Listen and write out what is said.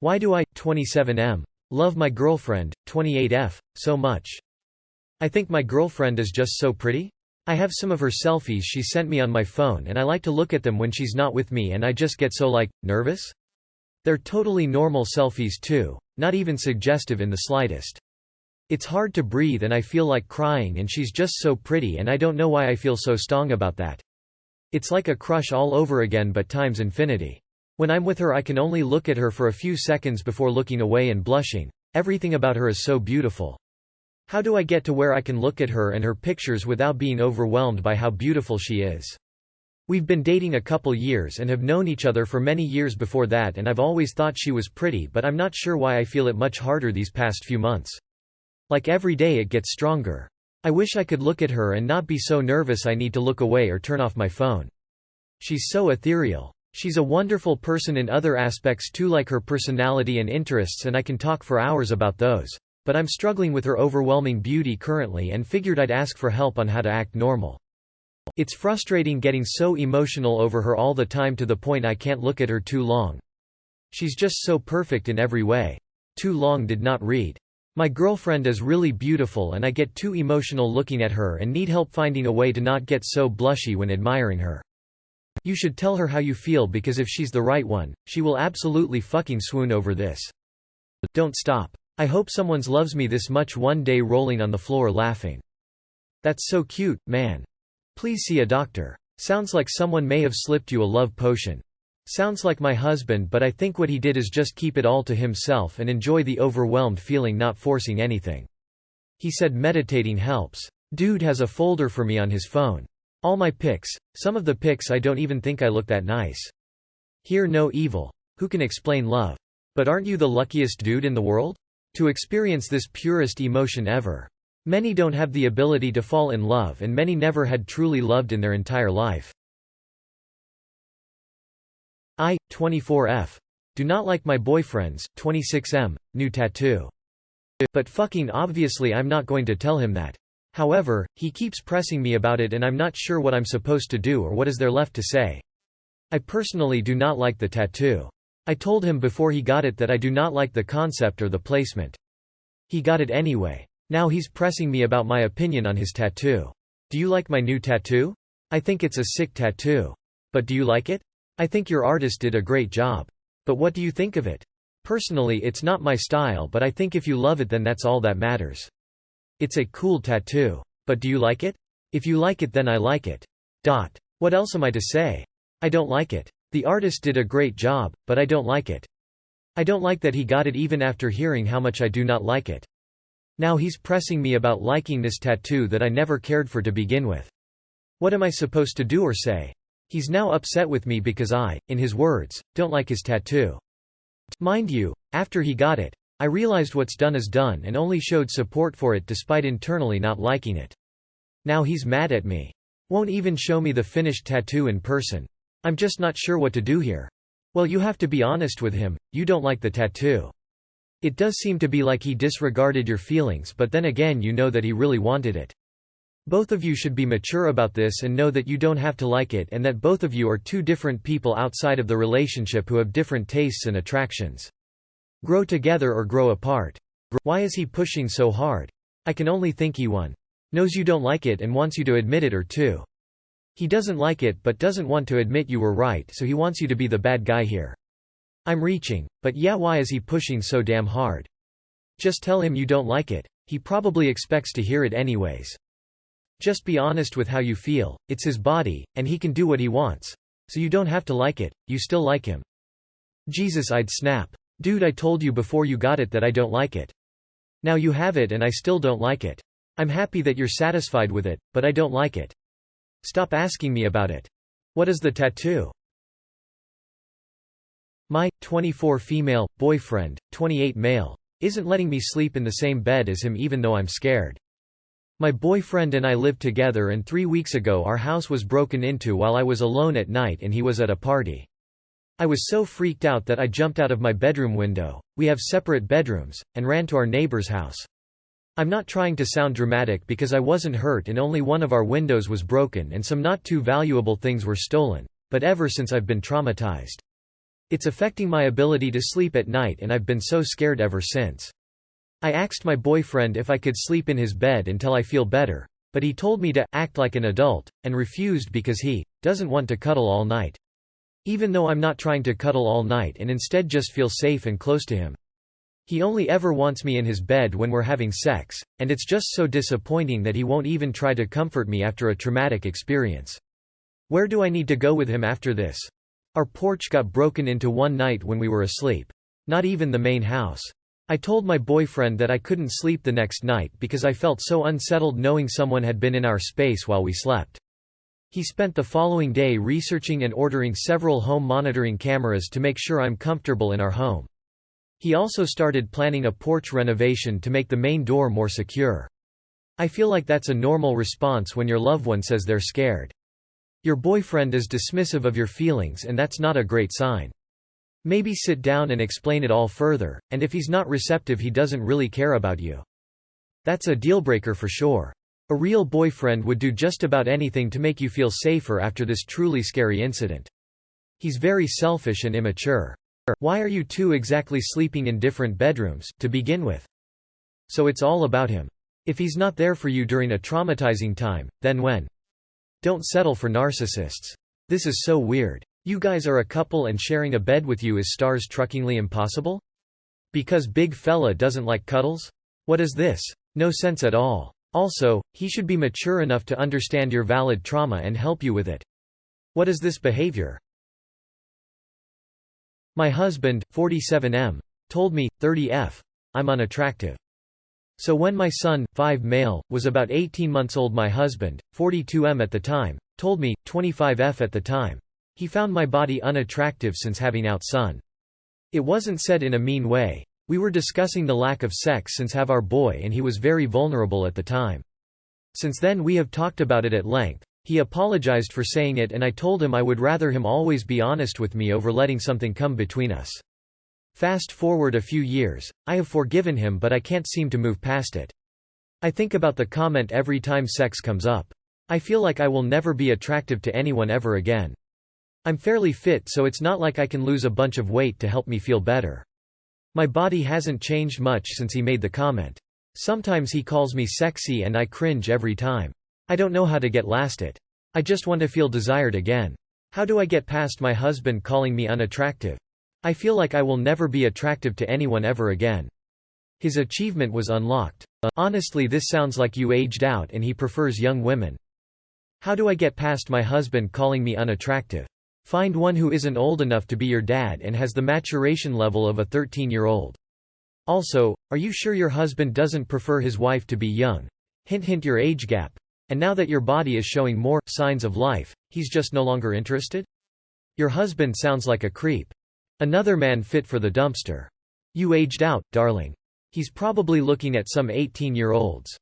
Why do I, 27M, love my girlfriend, 28F, so much? I think my girlfriend is just so pretty. I have some of her selfies she sent me on my phone and I like to look at them when she's not with me and I just get so nervous? They're totally normal selfies too, not even suggestive in the slightest. It's hard to breathe and I feel like crying and she's just so pretty and I don't know why I feel so strong about that. It's like a crush all over again but times infinity. When I'm with her I can only look at her for a few seconds before looking away and blushing. Everything about her is so beautiful. How do I get to where I can look at her and her pictures without being overwhelmed by how beautiful she is? We've been dating a couple years and have known each other for many years before that and I've always thought she was pretty but I'm not sure why I feel it much harder these past few months. Like every day it gets stronger. I wish I could look at her and not be so nervous I need to look away or turn off my phone. She's so ethereal. She's a wonderful person in other aspects too, like her personality and interests, and I can talk for hours about those. But I'm struggling with her overwhelming beauty currently and figured I'd ask for help on how to act normal. It's frustrating getting so emotional over her all the time to the point I can't look at her too long. She's just so perfect in every way. Too long did not read. My girlfriend is really beautiful and I get too emotional looking at her and need help finding a way to not get so blushy when admiring her. You should tell her how you feel because if she's the right one, she will absolutely fucking swoon over this. Don't stop. I hope someone's loves me this much one day, rolling on the floor laughing. That's so cute, man. Please see a doctor. Sounds like someone may have slipped you a love potion. Sounds like my husband, but I think what he did is just keep it all to himself and enjoy the overwhelmed feeling, not forcing anything. He said meditating helps. Dude has a folder for me on his phone. All my pics. Some of the pics I don't even think I look that nice. Hear no evil. Who can explain love? But aren't you the luckiest dude in the world? To experience this purest emotion ever. Many don't have the ability to fall in love and many never had truly loved in their entire life. I, 24F. Do not like my boyfriend's, 26M, new tattoo. But fucking obviously I'm not going to tell him that. However, he keeps pressing me about it and I'm not sure what I'm supposed to do or what is there left to say. I personally do not like the tattoo. I told him before he got it that I do not like the concept or the placement. He got it anyway. Now he's pressing me about my opinion on his tattoo. Do you like my new tattoo? I think it's a sick tattoo. But do you like it? I think your artist did a great job. But what do you think of it? Personally, it's not my style, but I think if you love it then that's all that matters. It's a cool tattoo. But do you like it? If you like it then I like it. What else am I to say? I don't like it. The artist did a great job, but I don't like it. I don't like that he got it even after hearing how much I do not like it. Now he's pressing me about liking this tattoo that I never cared for to begin with. What am I supposed to do or say? He's now upset with me because I, in his words, don't like his tattoo. Mind you, after he got it, I realized what's done is done and only showed support for it despite internally not liking it. Now he's mad at me. Won't even show me the finished tattoo in person. I'm just not sure what to do here. Well, you have to be honest with him, you don't like the tattoo. It does seem to be like he disregarded your feelings, but then again you know that he really wanted it. Both of you should be mature about this and know that you don't have to like it and that both of you are two different people outside of the relationship who have different tastes and attractions. Grow together or grow apart. Why is he pushing so hard? I can only think he knows you don't like it and wants you to admit it, or two. He doesn't like it but doesn't want to admit you were right, so he wants you to be the bad guy here. I'm reaching, but yeah, why is he pushing so damn hard? Just tell him you don't like it. He probably expects to hear it anyways. Just be honest with how you feel. It's his body, and he can do what he wants. So you don't have to like it, you still like him. Jesus, I'd snap. Dude, I told you before you got it that I don't like it. Now you have it and I still don't like it. I'm happy that you're satisfied with it, but I don't like it. Stop asking me about it. What is the tattoo? My 24 female boyfriend, 28 male, isn't letting me sleep in the same bed as him even though I'm scared. My boyfriend and I live together and 3 weeks ago our house was broken into while I was alone at night and he was at a party. I was so freaked out that I jumped out of my bedroom window, we have separate bedrooms, and ran to our neighbor's house. I'm not trying to sound dramatic because I wasn't hurt and only one of our windows was broken and some not too valuable things were stolen, but ever since I've been traumatized. It's affecting my ability to sleep at night and I've been so scared ever since. I asked my boyfriend if I could sleep in his bed until I feel better, but he told me to act like an adult, and refused because he doesn't want to cuddle all night. Even though I'm not trying to cuddle all night and instead just feel safe and close to him. He only ever wants me in his bed when we're having sex, and it's just so disappointing that he won't even try to comfort me after a traumatic experience. Where do I need to go with him after this? Our porch got broken into one night when we were asleep. Not even the main house. I told my boyfriend that I couldn't sleep the next night because I felt so unsettled knowing someone had been in our space while we slept. He spent the following day researching and ordering several home monitoring cameras to make sure I'm comfortable in our home. He also started planning a porch renovation to make the main door more secure. I feel like that's a normal response when your loved one says they're scared. Your boyfriend is dismissive of your feelings, and that's not a great sign. Maybe sit down and explain it all further, and if he's not receptive, he doesn't really care about you. That's a dealbreaker for sure. A real boyfriend would do just about anything to make you feel safer after this truly scary incident. He's very selfish and immature. Why are you two exactly sleeping in different bedrooms, to begin with? So it's all about him. If he's not there for you during a traumatizing time, then when? Don't settle for narcissists. This is so weird. You guys are a couple and sharing a bed with you is stars-truckingly impossible? Because big fella doesn't like cuddles? What is this? No sense at all. Also, he should be mature enough to understand your valid trauma and help you with it. What is this behavior? My husband, 47M, told me, 30F, I'm unattractive. So when my son, 5 male, was about 18 months old, my husband, 42M at the time, told me, 25F at the time, he found my body unattractive since having out son. It wasn't said in a mean way. We were discussing the lack of sex since have our boy, and he was very vulnerable at the time. Since then we have talked about it at length. He apologized for saying it, and I told him I would rather him always be honest with me over letting something come between us. Fast forward a few years, I have forgiven him, but I can't seem to move past it. I think about the comment every time sex comes up. I feel like I will never be attractive to anyone ever again. I'm fairly fit, so it's not like I can lose a bunch of weight to help me feel better. My body hasn't changed much since he made the comment. Sometimes he calls me sexy and I cringe every time. I don't know how to get past it. I just want to feel desired again. How do I get past my husband calling me unattractive? I feel like I will never be attractive to anyone ever again. His achievement was unlocked. Honestly, this sounds like you aged out and he prefers young women. How do I get past my husband calling me unattractive? Find one who isn't old enough to be your dad and has the maturation level of a 13-year-old. Also, are you sure your husband doesn't prefer his wife to be young? Hint hint, your age gap. And now that your body is showing more signs of life, he's just no longer interested? Your husband sounds like a creep. Another man fit for the dumpster. You aged out, darling. He's probably looking at some 18-year-olds.